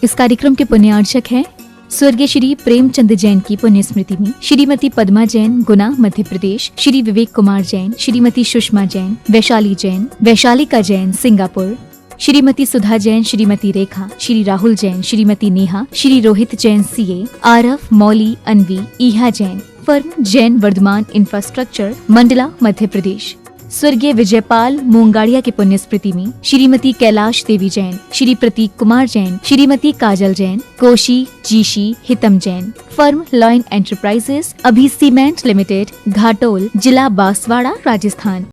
इस कार्यक्रम के पुण्यार्चक हैं स्वर्गीय श्री प्रेमचंद जैन की पुण्य स्मृति में श्रीमती पद्मा जैन, गुना, मध्य प्रदेश, श्री विवेक कुमार जैन, श्रीमती सुषमा जैन, वैशाली जैन, वैशालिका जैन, सिंगापुर, श्रीमती सुधा जैन, श्रीमती रेखा, श्री राहुल जैन, श्रीमती नेहा, श्री रोहित जैन सीए, आरफ, मौली, अनवी, ईहा जैन, फर्म जैन वर्धमान इंफ्रास्ट्रक्चर, मंडला, मध्य प्रदेश। स्वर्गीय विजयपाल मोंगाड़िया के पुण्य स्मृति में श्रीमती कैलाश देवी जैन, श्री प्रतीक कुमार जैन, श्रीमती काजल Jain, Koshi जीशी हितम Jain, firm lion enterprises, अभी सीमेंट लिमिटेड, घाटोल, जिला बांसवाड़ा, राजस्थान।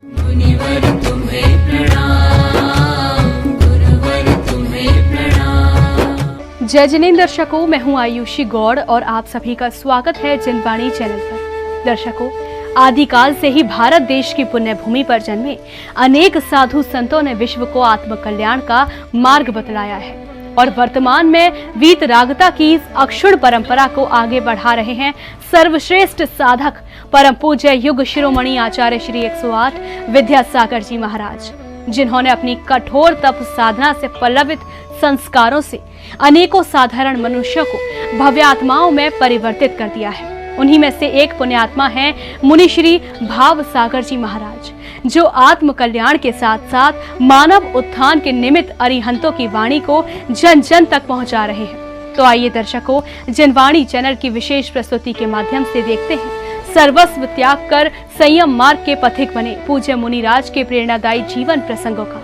जय जिनेंद्र दर्शकों, मैं हूं आयुषी गौड़ और आप सभी का स्वागत है जनवाणी चैनल पर। दर्शकों, आदिकाल से ही भारत देश की पुण्य भूमि पर जन्मे अनेक साधु संतों ने विश्व को आत्म कल्याण का मार्ग बतलाया है और वर्तमान में वीतरागता की इस अक्षुण्ण परंपरा को आगे बढ़ा रहे हैं सर्वश्रेष्ठ साधक परम पूज्य युग शिरोमणि आचार्य श्री 108 विद्यासागर जी महाराज, जिन्होंने अपनी कठोर तप साधना से पल्लवित संस्कारों से अनेकों साधारण मनुष्यों को भव्यात्माओं में परिवर्तित कर दिया है। उन्हीं में से एक पुण्यात्मा हैं मुनि श्री भाव सागर जी महाराज, जो आत्म कल्याण के साथ साथ मानव उत्थान के निमित्त अरिहंतों की वाणी को जन जन तक पहुंचा रहे हैं। तो आइए दर्शकों, जनवाणी चैनल की विशेष प्रस्तुति के माध्यम से देखते हैं सर्वस्व त्याग कर संयम मार्ग के पथिक बने पूज्य मुनिराज के प्रेरणादायी जीवन प्रसंगों का।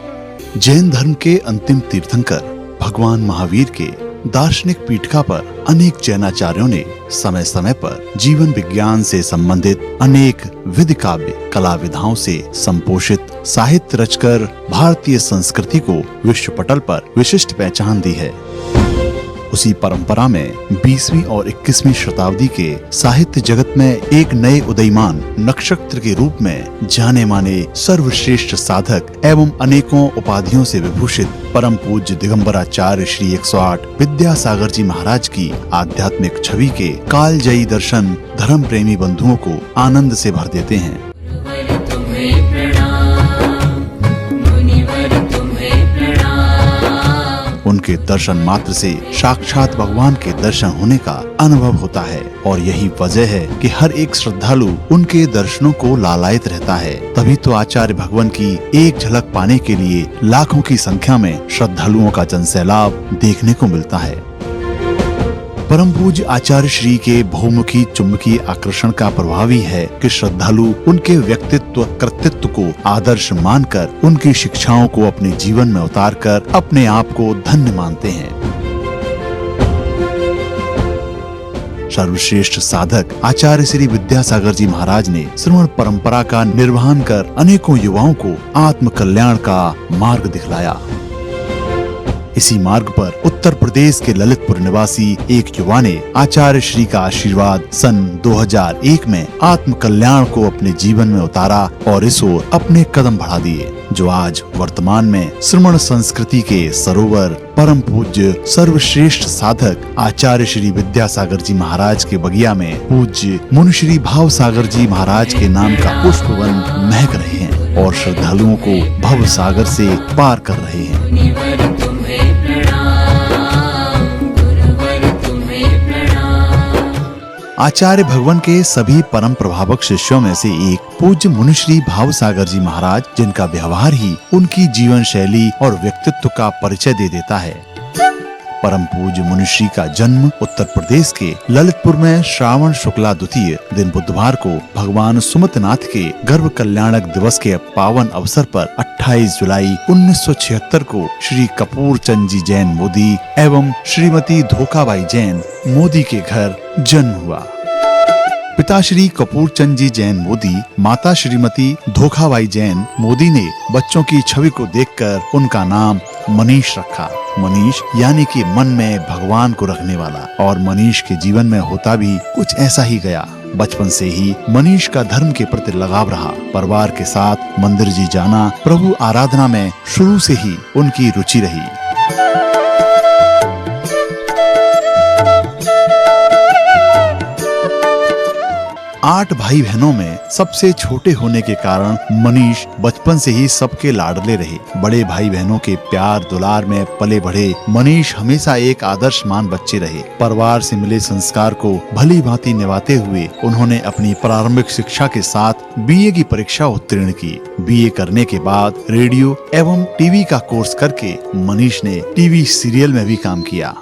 जैन धर्म के अंतिम तीर्थंकर भगवान महावीर के दार्शनिक पीठिका पर अनेक जैनाचार्यों ने समय समय पर जीवन विज्ञान से संबंधित अनेक विधि काव्य कला विधाओं से संपोषित साहित्य रचकर भारतीय संस्कृति को विश्व पटल पर विशिष्ट पहचान दी है। उसी परंपरा में 20वीं और 21वीं शताब्दी के साहित्य जगत में एक नए उदयमान नक्षत्र के रूप में जाने माने सर्वश्रेष्ठ साधक एवं अनेकों उपाधियों से विभूषित परम पूज्य दिगंबराचार्य श्री 108 विद्यासागर जी महाराज की आध्यात्मिक छवि के कालजयी दर्शन धर्म प्रेमी बंधुओं को आनंद से भर देते हैं। उनके दर्शन मात्र से साक्षात भगवान के दर्शन होने का अनुभव होता है और यही वजह है कि हर एक श्रद्धालु उनके दर्शनों को लालायित रहता है। तभी तो आचार्य भगवान की एक झलक पाने के लिए लाखों की संख्या में श्रद्धालुओं का जनसैलाब देखने को मिलता है। परम पूज्य आचार्य श्री के बहुमुखी चुंबकीय आकर्षण का प्रभाव ही है कि श्रद्धालु उनके व्यक्तित्व कृतित्व को आदर्श मानकर उनकी शिक्षाओं को अपने जीवन में उतारकर अपने आप को धन्य मानते हैं। सर्वश्रेष्ठ साधक आचार्य श्री विद्यासागर जी महाराज ने श्रवण परंपरा का निर्वहन कर अनेकों युवाओं को आत्म कल्याण का मार्ग दिखलाया। इसी मार्ग पर उत्तर प्रदेश के ललितपुर निवासी एक युवा ने आचार्य श्री का आशीर्वाद सन 2001 में आत्म कल्याण को अपने जीवन में उतारा और इस ओर अपने कदम बढ़ा दिए, जो आज वर्तमान में श्रमण संस्कृति के सरोवर परम पूज्य सर्वश्रेष्ठ साधक आचार्य श्री विद्यासागर जी महाराज के बगिया में पूज्य मुनि श्री भाव सागर जी महाराज के नाम का पुष्पवन महक रहे हैं और श्रद्धालुओं को भव सागर से पार कर रहे हैं। आचार्य भगवान के सभी परम प्रभावक शिष्यों में से एक पूज्य मुनि श्री भाव सागर जी महाराज, जिनका व्यवहार ही उनकी जीवन शैली और व्यक्तित्व का परिचय दे देता है। परम पूज्य मुनि श्री का जन्म उत्तर प्रदेश के ललितपुर में श्रावण शुक्ला द्वितीय दिन बुधवार को भगवान सुमतनाथ के गर्भ कल्याणक दिवस के पावन अवसर पर 28 जुलाई 1976 को श्री कपूर चंद जी जैन मोदी एवं श्रीमती धोखाबाई जैन मोदी के घर जन्म हुआ। पिता श्री कपूर चंद जी जैन मोदी, माता श्रीमती धोखाबाई जैन मोदी ने बच्चों की छवि को देखकर उनका नाम मनीष रखा। मनीष यानी कि मन में भगवान को रखने वाला। और मनीष के जीवन में होता भी कुछ ऐसा ही गया। बचपन से ही मनीष का धर्म के प्रति लगाव रहा। परिवार के साथ मंदिर जी जाना, प्रभु आराधना में शुरू से ही उनकी रुचि रही। 8 8 भाई बहनों में सबसे छोटे होने के कारण मनीष बचपन से ही सबके लाडले रहे। बड़े भाई बहनों के प्यार दुलार में पले बढ़े मनीष हमेशा एक आदर्शमान बच्चे रहे। परिवार से मिले संस्कार को भली भांति निभाते हुए उन्होंने अपनी प्रारंभिक शिक्षा के साथ बीए की परीक्षा उत्तीर्ण की। बीए करने के बाद रेडियो एवं टीवी का कोर्स करके मनीष ने टीवी सीरियल में भी काम किया।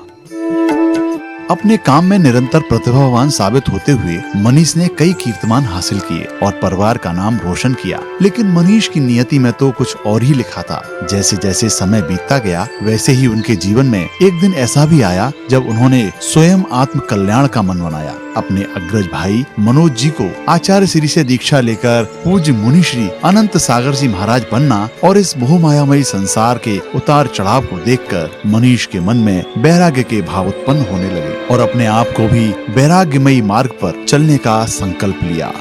अपने काम में निरंतर प्रतिभावान साबित होते हुए मनीष ने कई कीर्तिमान हासिल किए और परिवार का नाम रोशन किया। लेकिन मनीष की नियति में तो कुछ और ही लिखा था। जैसे जैसे समय बीतता गया वैसे ही उनके जीवन में एक दिन ऐसा भी आया जब उन्होंने स्वयं आत्म कल्याण का मन बनाया। अपने अग्रज भाई मनोज जी को आचार्य श्री से दीक्षा लेकर पूज्य मुनि श्री अनंत सागर जी महाराज बनना और इस मोहमायामयी संसार के उतार चढ़ाव को देखकर मनीष के मन में वैराग्य के भाव उत्पन्न होने लगे और अपने आप को भी वैराग्यमयी मार्ग पर चलने का संकल्प लिया।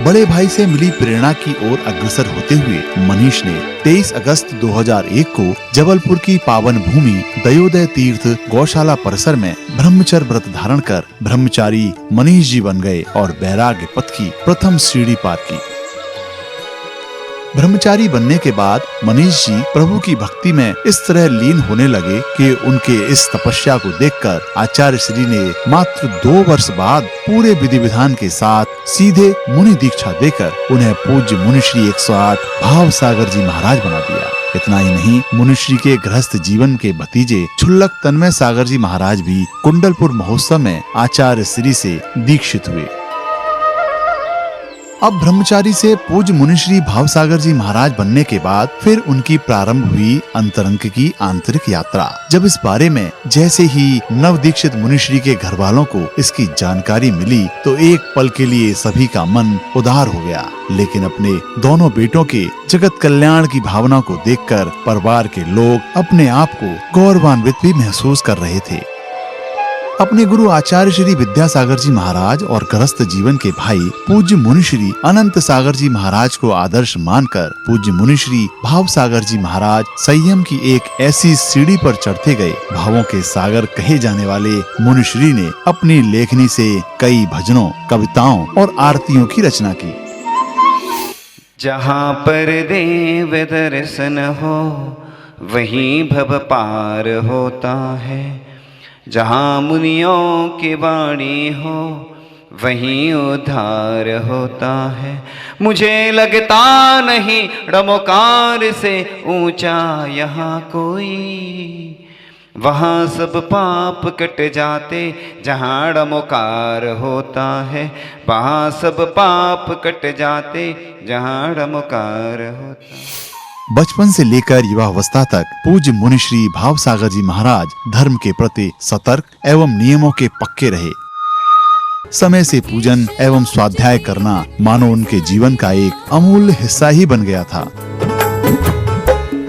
बड़े भाई से मिली प्रेरणा की ओर अग्रसर होते हुए मनीष ने 23 अगस्त 2001 को जबलपुर की पावन भूमि दयोदय तीर्थ गौशाला परिसर में ब्रह्मचर्य व्रत धारण कर ब्रह्मचारी मनीष जी बन गए और वैराग्य पथ की प्रथम सीढ़ी पार की। ब्रह्मचारी बनने के बाद मनीष जी प्रभु की भक्ति में इस तरह लीन होने लगे कि उनके इस तपस्या को देखकर आचार्य श्री ने मात्र 2 वर्ष बाद पूरे विधि विधान के साथ सीधे मुनि दीक्षा देकर उन्हें पूज्य मुनिश्री 108 भाव सागर जी महाराज बना दिया। इतना ही नहीं, मुनिश्री के गृहस्थ जीवन के भतीजे छुल्लक तन्मय सागर जी महाराज भी कुंडलपुर महोत्सव में आचार्य श्री से दीक्षित हुए। अब ब्रह्मचारी से पूज्य मुनिश्री भावसागर जी महाराज बनने के बाद फिर उनकी प्रारंभ हुई अंतरंग की आंतरिक यात्रा। जब इस बारे में जैसे ही नव दीक्षित मुनिश्री के घर वालों को इसकी जानकारी मिली तो एक पल के लिए सभी का मन उदार हो गया। लेकिन अपने दोनों बेटों के जगत कल्याण की भावना को देखकर परिवार के लोग अपने आप को गौरवान्वित भी महसूस कर रहे थे। अपने गुरु आचार्य श्री विद्यासागर जी महाराज और गृहस्थ जीवन के भाई पूज्य मुनिश्री अनंत सागर जी महाराज को आदर्श मानकर पूज्य मुनिश्री भाव सागर जी महाराज संयम की एक ऐसी सीढ़ी पर चढ़ते गए। भावों के सागर कहे जाने वाले मुनिश्री ने अपनी लेखनी से कई भजनों, कविताओं और आरतियों की रचना की। जहाँ पर देव दर्शन हो वहीं भव पार होता है, जहाँ मुनियों की वाणी हो वहीं उद्धार होता है। मुझे लगता नहीं रमोकार से ऊंचा यहाँ कोई, वहाँ सब पाप कट जाते जहाँ रमोकार होता है, वहाँ सब पाप कट जाते जहाँ रमोकार होता है। बचपन से लेकर युवावस्था तक पूज्य मुनिश्री भावसागर जी महाराज धर्म के प्रति सतर्क एवं नियमों के पक्के रहे। समय से पूजन एवं स्वाध्याय करना मानो उनके जीवन का एक अमूल्य हिस्सा ही बन गया था।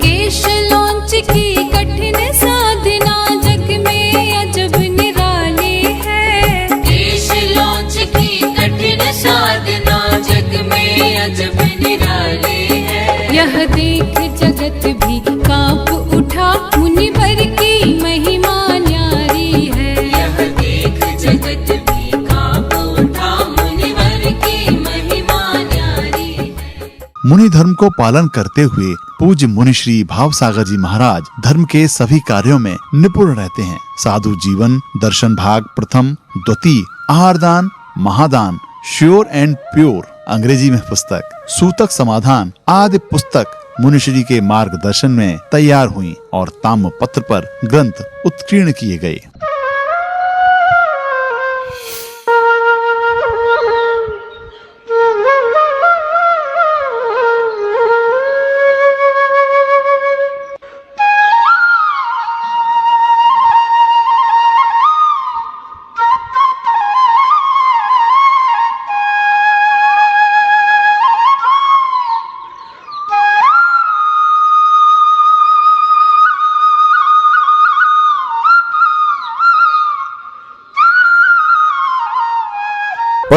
केश लौंच की कठिन साधना जग में अजब निराली है। केश लौंच की कठिन साधना जग में अजब निराली है। यह देख जगत भी कांप उठा, मुनिवर की महिमा न्यारी है। यह देख जगत भी कांप उठा, मुनिवर की महिमा न्यारी है। मुनि धर्म को पालन करते हुए पूज्य मुनिश्री भावसागर जी महाराज धर्म के सभी कार्यों में निपुण रहते हैं। साधु जीवन, दर्शन भाग प्रथम, द्वितीय, आहार दान, महादान, श्योर एंड प्योर अंग्रेजी में पुस्तक, सूतक समाधान आदि पुस्तक मुनिश्री के मार्गदर्शन में तैयार हुई और ताम्रपत्र पर ग्रंथ उत्कीर्ण किए गए।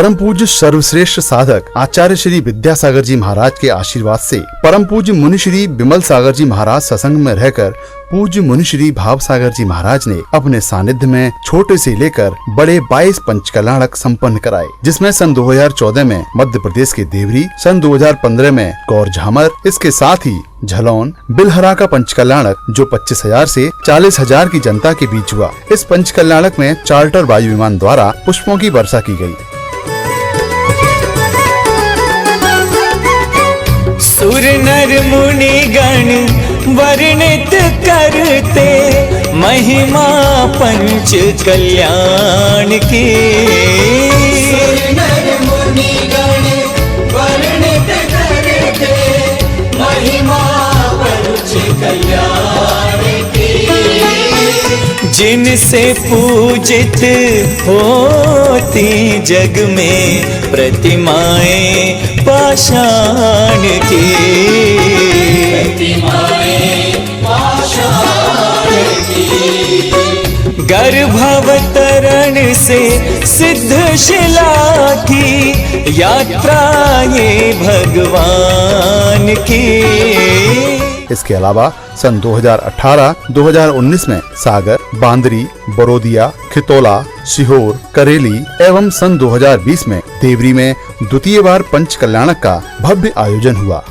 परम पूज्य सर्वश्रेष्ठ साधक आचार्य श्री विद्यासागर जी महाराज के आशीर्वाद से परम पूज्य मुनि श्री विमल सागर जी महाराज सत्संग में रहकर पूज्य मुनि श्री भाव सागर जी महाराज ने अपने सानिध्य में छोटे से लेकर बड़े 22 पंचकल्याणक संपन्न कराए, जिसमें सन 2014 में मध्य प्रदेश के देवरी, सन 2015 में गौर झामर, इसके साथ ही झलौन बिलहरा का पंचकल्याणक जो 25,000 से 40,000 की जनता के बीच हुआ। इस पंचकल्याणक में चार्टर वायु विमान द्वारा पुष्पों की वर्षा की गई। सुर नर मुनि गण वर्णित करते महिमा पंच कल्याण की। सुर नर मुनि गण वर्णित करते महिमा पंच कल्याण की। जिनसे पूजित होती जग में प्रतिमाएं पाषाण की। प्रतिमाएं पाषाण की। गर्भावतरण से सिद्ध शिला की यात्रा ये भगवान की। इसके अलावा सन 2018-2019 में सागर, बांदरी, बरोदिया, खितौला, सीहोर, करेली एवं सन 2020 में देवरी में द्वितीय बार पंच कल्याणक का भव्य आयोजन हुआ।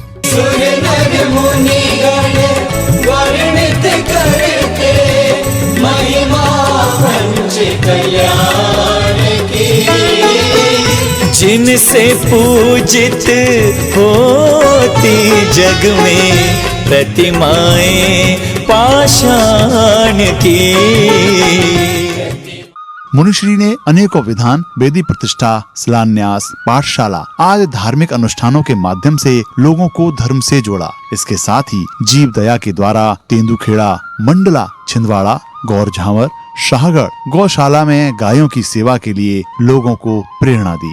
जिनसे पूजित होती जग में प्रतिमाएं पाषाण की। मुनिश्री ने अनेकों विधान, वेदी प्रतिष्ठा, शिलान्यास, पाठशाला आदि धार्मिक अनुष्ठानों के माध्यम से लोगों को धर्म से जोड़ा। इसके साथ ही जीव दया के द्वारा तेंदुखेड़ा, मंडला, छिंदवाड़ा, गौर झामर, शाहगढ़ गौशाला में गायों की सेवा के लिए लोगों को प्रेरणा दी।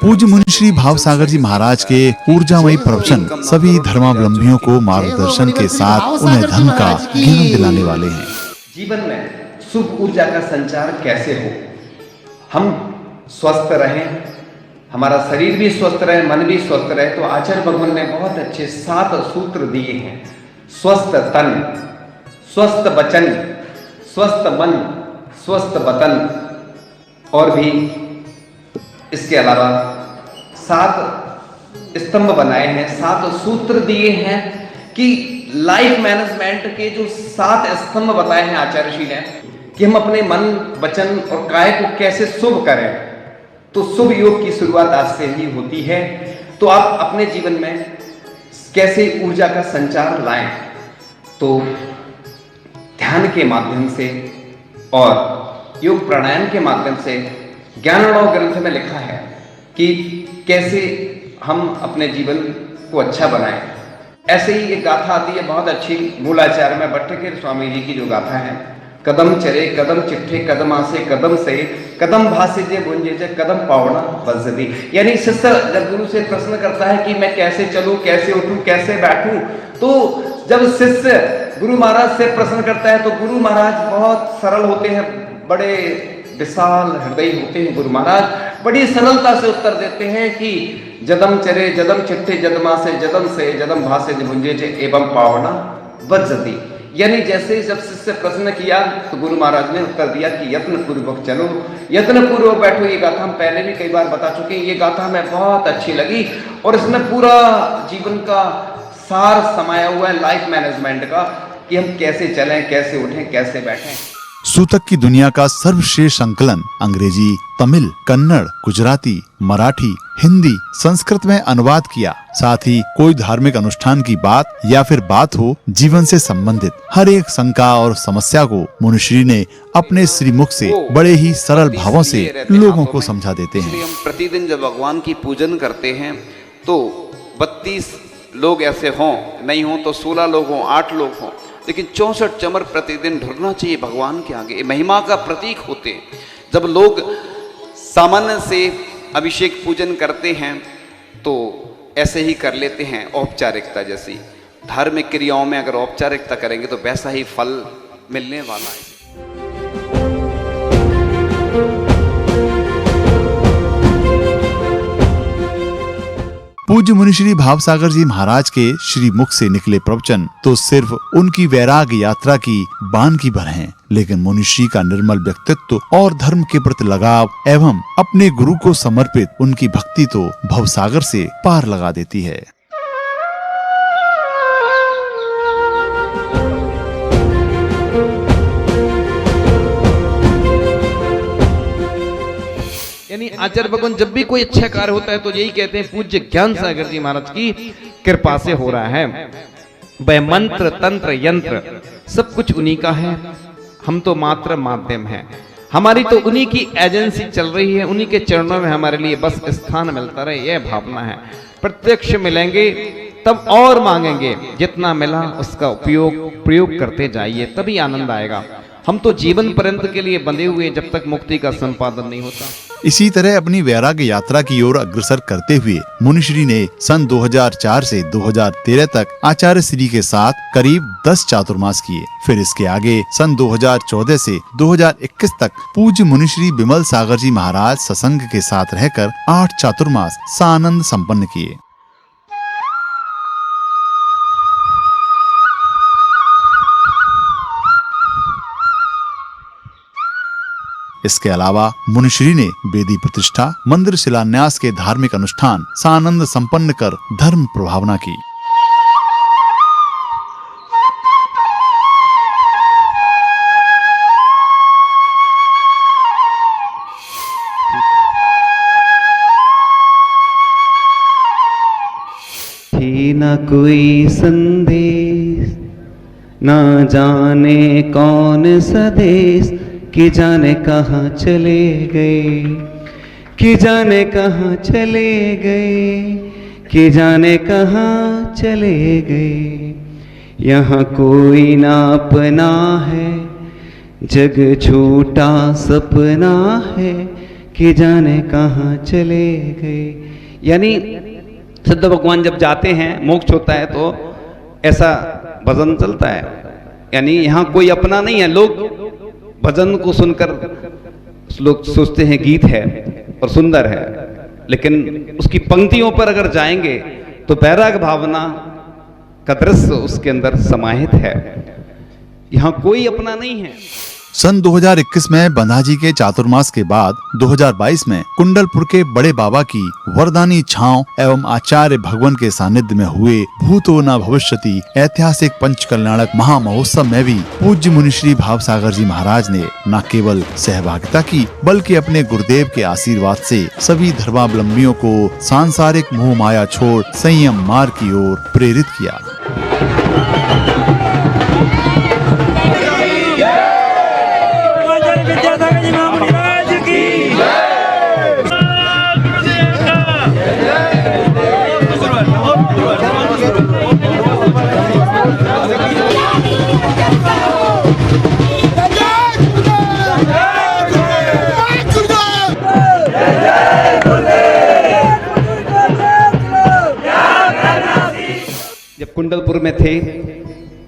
पूज्य मुनिश्री भाव सागर जी महाराज के ऊर्जामयी प्रवचन सभी धर्मावलंबियों को मार्गदर्शन के साथ उन्हें धर्म का ज्ञान दिलाने वाले हैं। जीवन में शुभ ऊर्जा का संचार कैसे हो, हम स्वस्थ रहें, हमारा शरीर भी स्वस्थ रहे, मन भी स्वस्थ रहे, तो आचार्य भगवान ने बहुत अच्छे 7 सूत्र दिए हैं। स्वस्थ तन, स्वस्थ वचन, स्वस्थ मन, स्वस्थ वतन, और भी इसके अलावा 7 स्तंभ बनाए हैं, 7 सूत्र दिए हैं कि लाइफ मैनेजमेंट के जो 7 स्तंभ बताए हैं आचार्य श्री ने कि हम अपने मन, वचन और काय को कैसे शुभ करें। तो शुभ योग की शुरुआत आज से ही होती है। तो आप अपने जीवन में कैसे ऊर्जा का संचार लाएं, तो ध्यान के माध्यम से और योग प्राणायाम के माध्यम से ज्ञानों ग्रंथ में लिखा है कि कैसे हम अपने जीवन को अच्छा बनाएं। ऐसे ही एक गाथा आती है बहुत अच्छी, मूलाचार्य में भट्टकेर स्वामी जी की जो गाथा है, कदम चरे कदम चिट्ठे कदम आसे कदम से कदम भासे जे गुंजे जे कदम पावना बजदी। यानी शिष्य जब गुरु से प्रश्न करता है कि मैं कैसे चलूं, कैसे उठूं, कैसे बैठूं, तो जब शिष्य गुरु महाराज से प्रश्न करता है तो गुरु महाराज बहुत सरल होते हैं, बड़े विशाल हृदय होते हैं। गुरु महाराज बड़ी सरलता से उत्तर देते हैं कि जदम चरे जदम चिट्ठे जदमा से जदम से जदम भासे भुंजे जे एवं पावना वज्जति। यानी जैसे जब शिष्य प्रश्न किया तो गुरु महाराज ने उत्तर दिया कि यत्न पूर्वक चलो, यत्न पूर्वक बैठो। ये गाथा हम पहले भी कई बार बता चुके हैं, ये गाथा हमें बहुत अच्छी लगी और इसमें पूरा जीवन का सार समाया हुआ है लाइफ मैनेजमेंट का, कि हम कैसे चलें, कैसे उठें, कैसे बैठें। सूतक की दुनिया का सर्वश्रेष्ठ संकलन अंग्रेजी, तमिल, कन्नड़, गुजराती, मराठी, हिंदी, संस्कृत में अनुवाद किया। साथ ही कोई धार्मिक अनुष्ठान की बात या फिर बात हो जीवन से संबंधित हर एक शंका और समस्या को मुनिश्री ने अपने श्रीमुख से बड़े ही सरल भावों से लोगों को समझा देते हैं। इसलिए हम प्रतिदिन जब भगवान की पूजन करते हैं तो 32 लोग ऐसे हों, नहीं हों तो 16 लोग हों, 8 लोग हों, लेकिन 64 चमर प्रतिदिन ढुरना चाहिए भगवान के आगे। महिमा का प्रतीक होते हैं। जब लोग सामान्य से अभिषेक पूजन करते हैं तो ऐसे ही कर लेते हैं, औपचारिकता जैसी। धार्मिक क्रियाओं में अगर औपचारिकता करेंगे तो वैसा ही फल मिलने वाला है। पूज्य मुनिश्री भावसागर जी महाराज के श्री मुख से निकले प्रवचन तो सिर्फ उनकी वैराग यात्रा की बान की भर हैं, लेकिन मुनिश्री का निर्मल व्यक्तित्व और धर्म के प्रति लगाव एवं अपने गुरु को समर्पित उनकी भक्ति तो भवसागर से पार लगा देती है। यानी आचार्य भगवान जब भी कोई अच्छा कार्य होता है तो यही कहते हैं पूज्य ज्ञान सागर जी महाराज की कृपा से हो रहा है। वह मंत्र, तंत्र, यंत्र सब कुछ उन्हीं का है, हम तो मात्र माध्यम हैं। हमारी तो उन्हीं की एजेंसी चल रही है, उन्हीं के चरणों में हमारे लिए बस स्थान मिलता रहे, यह भावना है। प्रत्यक्ष मिलेंगे तब और मांगेंगे, जितना मिला उसका प्रयोग करते जाइए, तभी आनंद आएगा। हम तो जीवन पर्यंत के लिए बंधे हुए जब तक मुक्ति का संपादन नहीं होता। इसी तरह अपनी वैराग्य यात्रा की ओर अग्रसर करते हुए मुनिश्री ने सन 2004 से 2013 तक आचार्य श्री के साथ करीब 10 चातुर्मास किए। फिर इसके आगे सन 2014 से 2021 तक पूज्य मुनिश्री बिमल सागर जी महाराज सत्संग के साथ रहकर 8 चातुर्मास सानंद संपन्न किए। इसके अलावा मुनिश्री ने वेदी प्रतिष्ठा, मंदिर शिलान्यास के धार्मिक अनुष्ठान सानंद संपन्न कर धर्म प्रभावना की। थी न कोई संदेश, ना जाने कौन सा देश, कि जाने कहाँ चले गए, कि जाने कहाँ चले गए, कि जाने कहाँ चले गए। यहाँ कोई ना अपना है, जग छोटा सपना है, कि जाने कहाँ चले गए। यानी सिद्ध भगवान जब जाते हैं, मोक्ष होता है, तो ऐसा भजन चलता है। यानी यहाँ कोई अपना नहीं है। लोग भजन को सुनकर लोग सोचते हैं गीत है और सुंदर है, लेकिन उसकी पंक्तियों पर अगर जाएंगे तो वैराग भावना का दृश्य उसके अंदर समाहित है। यहाँ कोई अपना नहीं है। सन 2021 में बंधाजी के चातुर्मास के बाद 2022 में कुंडलपुर के बड़े बाबा की वरदानी छांव एवं आचार्य भगवान के सानिध्य में हुए भूतो न भविष्यति ऐतिहासिक पंचकल्याणक महामहोत्सव में भी पूज्य मुनिश्री भावसागर जी महाराज ने न केवल सहभागिता की, बल्कि अपने गुरुदेव के आशीर्वाद से सभी धर्मावलंबियों को सांसारिक मोह माया छोड़ संयम मार्ग की ओर प्रेरित किया। जब कुंडलपुर में थे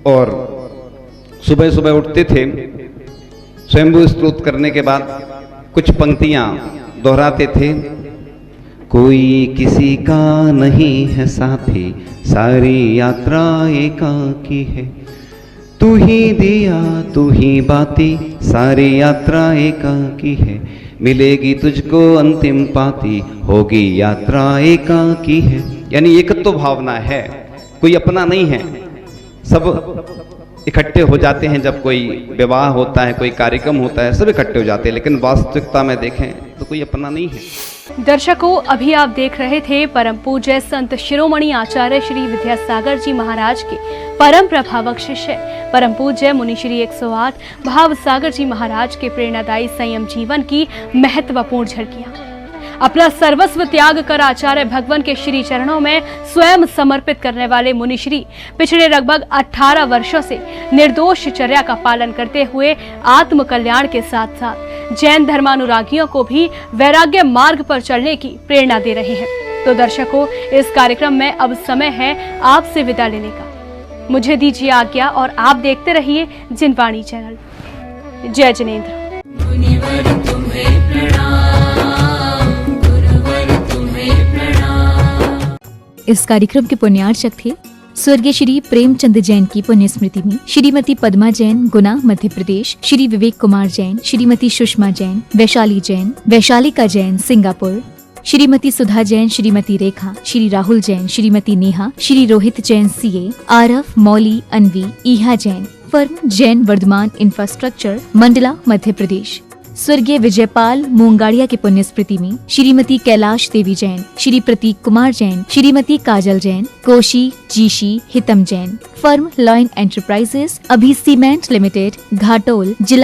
और सुबह सुबह उठते थे, स्वयंभू स्तोत्र करने के बाद कुछ पंक्तियां दोहराते थे। कोई किसी का नहीं है साथी, सारी यात्रा एकाकी है। तू ही दिया तू ही बाती, सारी यात्रा एकाकी है। मिलेगी तुझको अंतिम पाती, होगी यात्रा एकाकी है। यानी एकत्व भावना है, कोई अपना नहीं है। सब इकट्ठे हो जाते हैं, जब कोई विवाह होता है, कोई कार्यक्रम होता है, सब इकट्ठे हो जाते हैं, लेकिन वास्तविकता में देखें तो कोई अपना नहीं है। दर्शकों, अभी आप देख रहे थे परम पूज्य संत शिरोमणि आचार्य श्री विद्यासागर जी महाराज के परम प्रभावक शिष्य परम पूज्य मुनि श्री 108 भाव सागर जी महाराज के प्रेरणादायी संयम जीवन की महत्वपूर्ण झलकियां। अपना सर्वस्व त्याग कर आचार्य भगवान के श्री चरणों में स्वयं समर्पित करने वाले मुनिश्री पिछले लगभग 18 वर्षों से निर्दोष चर्या का पालन करते हुए आत्म कल्याण के साथ साथ जैन धर्मानुरागियों को भी वैराग्य मार्ग पर चलने की प्रेरणा दे रहे हैं। तो दर्शकों, इस कार्यक्रम में अब समय है आपसे विदा लेने का। मुझे दीजिए आज्ञा और आप देखते रहिए जिनवाणी चैनल। जय जिनेंद्र। मुनिवर तुम्हें प्रणाम, गुरुवर तुम्हें प्रणाम। इस कार्यक्रम के पुण्यार्चक थे स्वर्गीय श्री प्रेमचंद जैन की पुण्य स्मृति में श्रीमती पद्मा जैन, गुना, मध्य प्रदेश, श्री विवेक कुमार जैन, श्रीमती सुषमा जैन, वैशाली जैन, वैशालिका जैन, सिंगापुर, श्रीमती सुधा जैन, श्रीमती रेखा, श्री राहुल जैन, श्रीमती नेहा, श्री रोहित जैन सीए, आरफ, मौली, अनवी, ईहा जैन, फर्म जैन वर्धमान इंफ्रास्ट्रक्चर, मंडला, मध्य प्रदेश। स्वर्गीय विजयपाल मोंगाड़िया की पुण्य स्मृति में श्रीमती कैलाश देवी जैन, श्री प्रतीक कुमार जैन, श्रीमती काजल Jain, Koshi जीशी हितम Jain, firm lion enterprises, अभी सीमेंट लिमिटेड, घाटोल, जिला